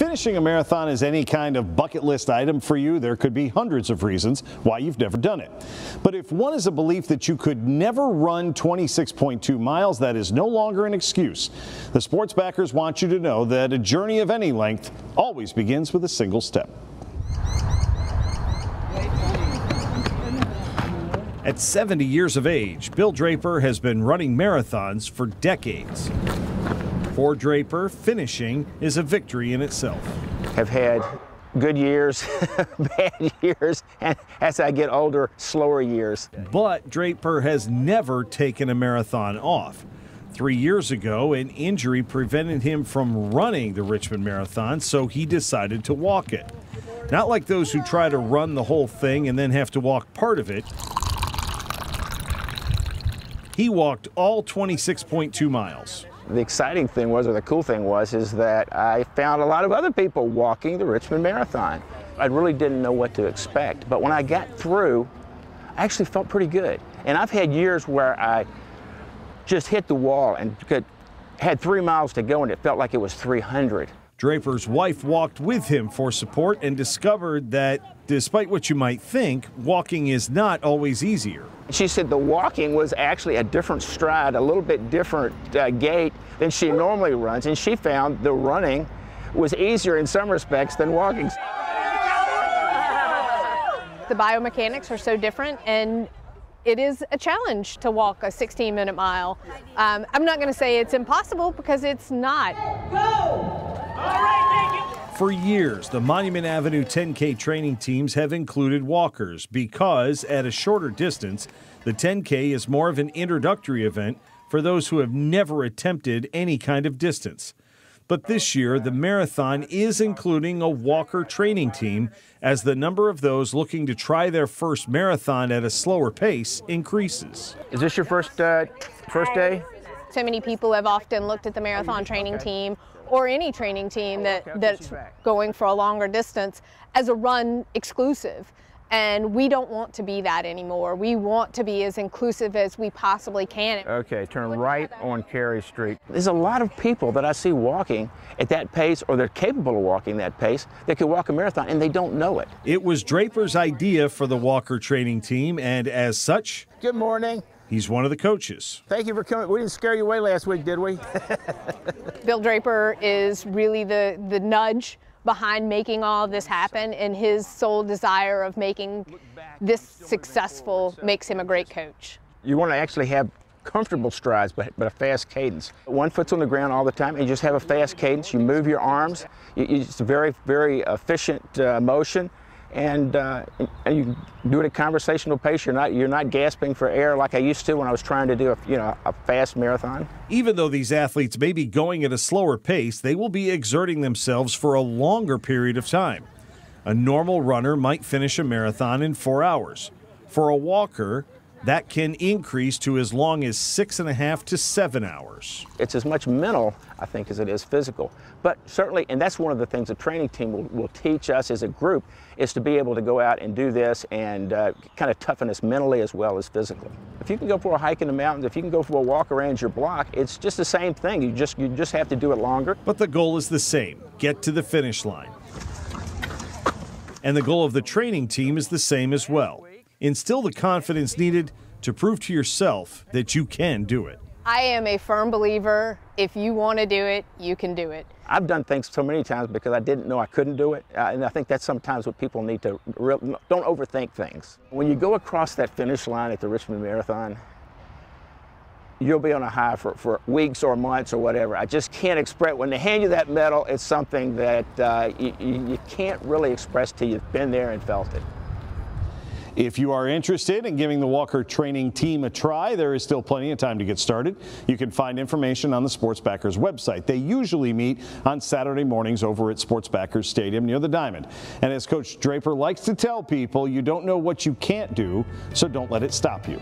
finishing a marathon is any kind of bucket list item for you, there could be hundreds of reasons why you've never done it. But if one is a belief that you could never run 26.2 miles, that is no longer an excuse. The sports backers want you to know that a journey of any length always begins with a single step. At 70 years of age, Bill Draper has been running marathons for decades. For Draper, finishing is a victory in itself. Have had good years, bad years, and as I get older, slower years. But Draper has never taken a marathon off. 3 years ago, an injury prevented him from running the Richmond Marathon, so he decided to walk it. Not like those who try to run the whole thing and then have to walk part of it. He walked all 26.2 miles. The exciting thing was, or the cool thing was, is that I found a lot of other people walking the Richmond Marathon. I really didn't know what to expect, but when I got through, I actually felt pretty good. And I've had years where I just hit the wall and had 3 miles to go and it felt like it was 300. Draper's wife walked with him for support and discovered that, despite what you might think, walking is not always easier. She said the walking was actually a different stride, a little bit different gait than she normally runs, and she found the running was easier in some respects than walking. The biomechanics are so different, and it is a challenge to walk a 16-minute mile. I'm not going to say it's impossible, because it's not. For years, the Monument Avenue 10K training teams have included walkers because, at a shorter distance, the 10K is more of an introductory event for those who have never attempted any kind of distance. But this year, the marathon is including a walker training team as the number of those looking to try their first marathon at a slower pace increases. Is this your first day? So many people have often looked at the marathon training team or any training team that's going for a longer distance as a run exclusive. And we don't want to be that anymore. We want to be as inclusive as we possibly can. Okay, turn right on CARRIE Street. There's a lot of people that I see walking at that pace, or they're capable of walking that pace, that could walk a marathon and they don't know it. It was Draper's idea for the walker training team, and as such, good morning. He's one of the coaches. Thank you for coming. We didn't scare you away last week, did we? Bill Draper is really the nudge behind making all of this happen, and his sole desire of making this successful makes him a great coach. You want to actually have comfortable strides, but a fast cadence. One foot's on the ground all the time, and you just have a fast cadence. You move your arms. It's a very, very efficient motion. And you do it at conversational pace. You're not gasping for air like I used to when I was trying to do a fast marathon. Even though these athletes may be going at a slower pace, they will be exerting themselves for a longer period of time. A normal runner might finish a marathon in 4 hours. For a walker, that can increase to as long as 6.5 to 7 hours. It's as much mental, I think, as it is physical. But certainly, and that's one of the things the training team will teach us as a group, is to be able to go out and do this and kind of toughen us mentally as well as physically. If you can go for a hike in the mountains, if you can go for a walk around your block, it's just the same thing. You just have to do it longer. But the goal is the same: get to the finish line. And the goal of the training team is the same as well: instill the confidence needed to prove to yourself that you can do it. I am a firm believer, if you want to do it, you can do it. I've done things so many times because I didn't know I couldn't do it, and I think that's sometimes what people need to don't overthink things. When you go across that finish line at the Richmond Marathon, you'll be on a high for weeks or months or whatever. I just can't express. When they hand you that medal, it's something that you can't really express till you've been there and felt it. If you are interested in giving the walker training team a try, there is still plenty of time to get started. You can find information on the Sports Backers website. They usually meet on Saturday mornings over at Sports Backers Stadium near the Diamond. And as Coach Draper likes to tell people, you don't know what you can't do, so don't let it stop you.